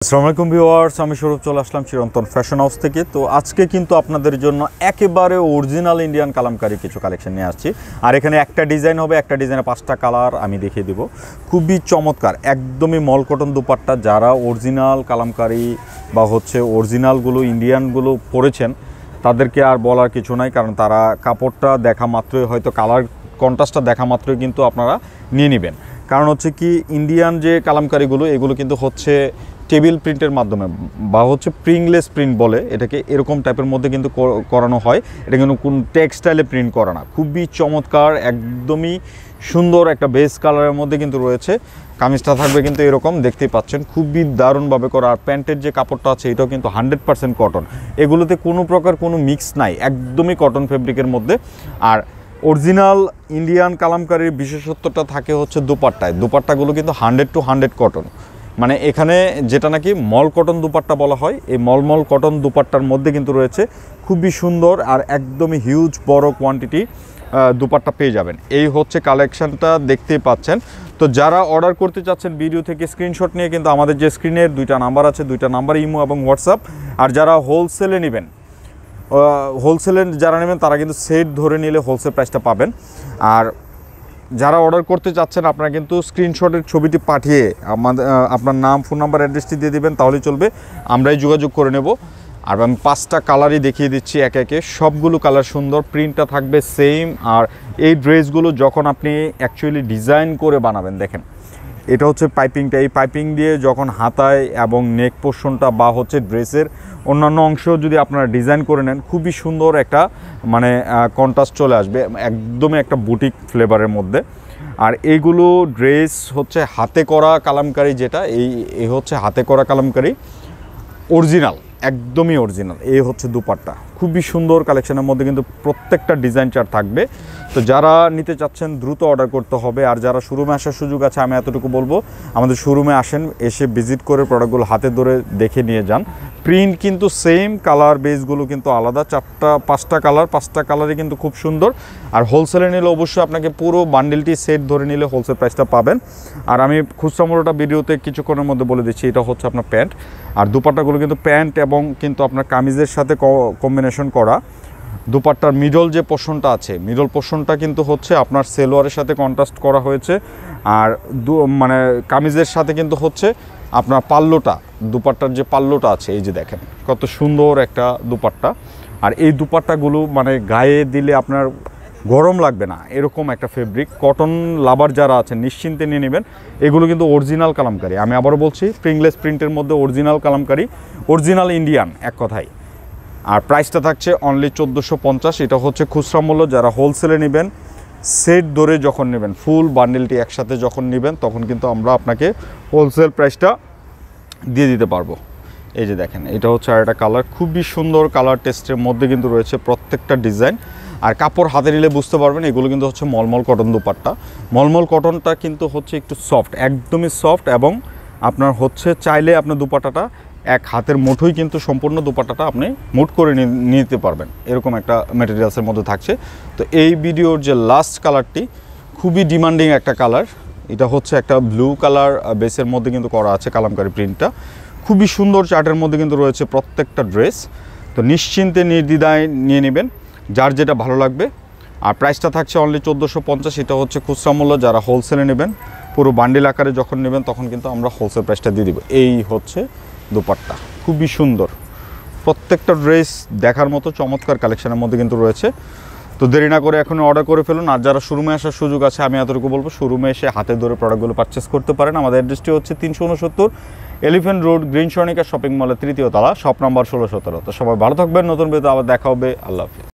আসসালামু আলাইকুম ভিউয়ার্স, আমি স্বরূপ চলে আসলাম চিরন্তন ফ্যাশন হাউস থেকে। তো আজকে কিন্তু আপনাদের জন্য একেবারে অরিজিনাল ইন্ডিয়ান কালামকারী কিছু কালেকশন নিয়ে আসছি। আর এখানে একটা ডিজাইন হবে, একটা ডিজাইনে 5টা কালার আমি দেখিয়ে দিব। খুবই চমৎকার, একদমই মল কটন দুপাট্টা। যারা অরিজিনাল কালামকারী বা অরিজিনালগুলো ইন্ডিয়ানগুলো পরেছেন তাদেরকে আর বলার কিছু নাই, কারণ তারা কাপড়টা দেখা মাত্রই হয়তো কালার কন্ট্রাস্টটা দেখা মাত্রই কিন্তু আপনারা নিয়ে নেবেন। কারণ হচ্ছে কি, ইন্ডিয়ান যে কালামকারীগুলো এগুলো কিন্তু হচ্ছে টেবিল প্রিন্টের মাধ্যমে বা প্রিংলেস প্রিন্ট বলে এটাকে, এরকম টাইপের মধ্যে কিন্তু করানো হয়। এটা কিন্তু কোন টেক্সটাইলে প্রিন্ট করা না। খুবই চমৎকার, একদমই সুন্দর একটা বেস কালারের মধ্যে কিন্তু রয়েছে। কামিজটা থাকবে কিন্তু এরকম, দেখতেই পাচ্ছেন, খুবই দারুণভাবে করা। আর প্যান্টের যে কাপড়টা আছে এটাও কিন্তু 100% কটন। এগুলোতে কোনো প্রকার কোনো মিক্স নাই, একদমই কটন ফেব্রিকের মধ্যে। আর অরিজিনাল ইন্ডিয়ান কালামকারীর বিশেষত্বটা থাকে হচ্ছে দুপাট্টায়। দুপাট্টাগুলো কিন্তু 100% কটন, মানে এখানে যেটা নাকি মল কটন দুপাট্টা বলা হয়, এই মল কটন দুপাট্টার মধ্যে কিন্তু রয়েছে খুবই সুন্দর আর একদমই হিউজ বড় কোয়ান্টিটি দুপাট্টা পেয়ে যাবেন। এই হচ্ছে কালেকশানটা, দেখতেই পাচ্ছেন। তো যারা অর্ডার করতে চাচ্ছেন ভিডিও থেকে স্ক্রিনশট নিয়ে কিন্তু আমাদের যে স্ক্রিনের 2টা নাম্বার আছে, 2টা নাম্বার ইমো এবং হোয়াটসঅ্যাপ। আর যারা হোলসেলে নেবেন, যারা নেবেন তারা কিন্তু সেট ধরে নিলে হোলসেল প্রাইসটা পাবেন। আর যারা অর্ডার করতে চাচ্ছেন আপনারা কিন্তু স্ক্রিনশটের ছবিটি পাঠিয়ে আপনার নাম, ফোন নাম্বার, অ্যাড্রেসটি দিয়ে দেবেন, তাহলেই চলবে। আমরাই যোগাযোগ করে নেব। আর আমি 5টা কালারই দেখিয়ে দিচ্ছি একে একে। সবগুলো কালার সুন্দর, প্রিন্টটা থাকবে সেম। আর এই ড্রেসগুলো যখন আপনি অ্যাকচুয়ালি ডিজাইন করে বানাবেন, দেখেন এটা হচ্ছে পাইপিংটা। এই পাইপিং দিয়ে যখন হাতায় এবং নেক পোর্শনটা বা ড্রেসের অন্যান্য অংশ যদি আপনারা ডিজাইন করে নেন, খুবই সুন্দর একটা মানে কন্ট্রাস্ট চলে আসবে, একদমই একটা বুটিক ফ্লেভারের মধ্যে। আর এইগুলো ড্রেস হচ্ছে হাতে করা কালামকারী, যেটা এই হচ্ছে হাতে করা কালামকারী অরিজিনাল, একদমই অরিজিনাল। এই হচ্ছে দুপাট্টা, খুবই সুন্দর কালেকশনের মধ্যে কিন্তু প্রত্যেকটা ডিজাইন চার্ট থাকবে। তো যারা নিতে চাচ্ছেন দ্রুত অর্ডার করতে হবে। আর যারা শোরুমে আসার সুযোগ আছে, আমি এতটুকু বলবো, আমাদের শোরুমে আসেন, এসে ভিজিট করে প্রোডাক্টগুলো হাতে ধরে দেখে নিয়ে যান। প্রিন্ট কিন্তু সেম, কালার বেসগুলো কিন্তু আলাদা। 5টা কালার, 5টা কালারই কিন্তু খুব সুন্দর। আর হোলসেলে নিলে অবশ্যই আপনাকে পুরো বান্ডেলটি সেট ধরে নিলে হোলসেল প্রাইসটা পাবেন। আর আমি খুচরা মূল্যটা ভিডিওতে কিছুক্ষণের মধ্যে বলে দিচ্ছি। এটা হচ্ছে আপনার প্যান্ট, আর দুপাট্টাগুলো কিন্তু প্যান্ট এবং কিন্তু আপনার কামিজের সাথে কম্বিনেশন করা। দুপাট্টার মিডল যে পোর্শনটা আছে, মিডল পোর্শনটা কিন্তু হচ্ছে আপনার সেলোয়ারের সাথে কন্ট্রাস্ট করা হয়েছে। আর মানে কামিজের সাথে কিন্তু হচ্ছে আপনার পাল্লোটা, দুপাট্টার যে পাল্লোটা আছে, এই যে দেখেন কত সুন্দর একটা দুপাট্টা। আর এই দুপাট্টাগুলো মানে গায়ে দিলে আপনার গরম লাগবে না, এরকম একটা ফেব্রিক। কটন লাভার যারা আছেন নিশ্চিন্তে নিয়ে নেবেন। এগুলো কিন্তু অরিজিনাল কালামকারী, আমি আবারও বলছি, প্রিংলেস প্রিন্টের মধ্যে অরিজিনাল কালামকারী, অরিজিনাল ইন্ডিয়ান এক কথায়। আর প্রাইসটা থাকছে অনলি 1450। এটা হচ্ছে খুচরা মূল্য। যারা হোলসেলে নেবেন, সেট ধরে যখন নেবেন, ফুল বান্ডেলটি একসাথে যখন নেবেন, তখন কিন্তু আমরা আপনাকে হোলসেল প্রাইসটা দিয়ে দিতে পারবো। এই যে দেখেন, এটা হচ্ছে আর একটা কালার, খুবই সুন্দর কালার টেস্টের মধ্যে কিন্তু রয়েছে প্রত্যেকটা ডিজাইন। আর কাপড় হাতে নিলে বুঝতে পারবেন এগুলো কিন্তু হচ্ছে মলমল কটন দুপাট্টা। মলমল কটনটা কিন্তু হচ্ছে একটু সফট, একদমই সফট। এবং আপনার চাইলে আপনার দুপাট্টাটা এক হাতের মুঠোই কিন্তু সম্পূর্ণ দুপাট্টাটা আপনি মুঠ করে নিতে পারবেন, এরকম একটা ম্যাটেরিয়ালসের মধ্যে থাকছে। তো এই ভিডিওর যে লাস্ট কালারটি খুবই ডিমান্ডিং একটা কালার। এটা হচ্ছে একটা ব্লু কালার বেসের মধ্যে কিন্তু করা আছে কালামকারী প্রিন্টটা। খুবই সুন্দর চার্টের মধ্যে কিন্তু রয়েছে প্রত্যেকটা ড্রেস। তো নিশ্চিন্তে নির্দ্বিধায় নিয়ে নেবেন যার যেটা ভালো লাগবে। আর প্রাইসটা থাকছে অনলি 1450। এটা হচ্ছে খুচরা মূল্য। যারা হোলসেলে নেবেন, পুরো বান্ডিল আকারে যখন নেবেন, তখন কিন্তু আমরা হোলসেল প্রাইসটা দিয়ে দিব। এই হচ্ছে দুপাট্টা, খুবই সুন্দর। প্রত্যেকটা ড্রেস দেখার মতো চমৎকার কালেকশনের মধ্যে কিন্তু রয়েছে। তো দেরি না করে এখন অর্ডার করে ফেলুন। আর যারা শোরুমে আসার সুযোগ আছে, আমি এতটুকু বলবো, শোরুমে এসে হাতে ধরে প্রোডাক্টগুলো পারচেস করতে পারেন। আমাদের অ্যাড্রেসটি হচ্ছে 369 elephant road, green Swarnika shopping মলের 3য় তলা, শপ নাম্বার 1617। তো সবাই ভালো থাকবেন, নতুন ভিডিওতে আবার দেখা হবে। আল্লাহ হাফেজ।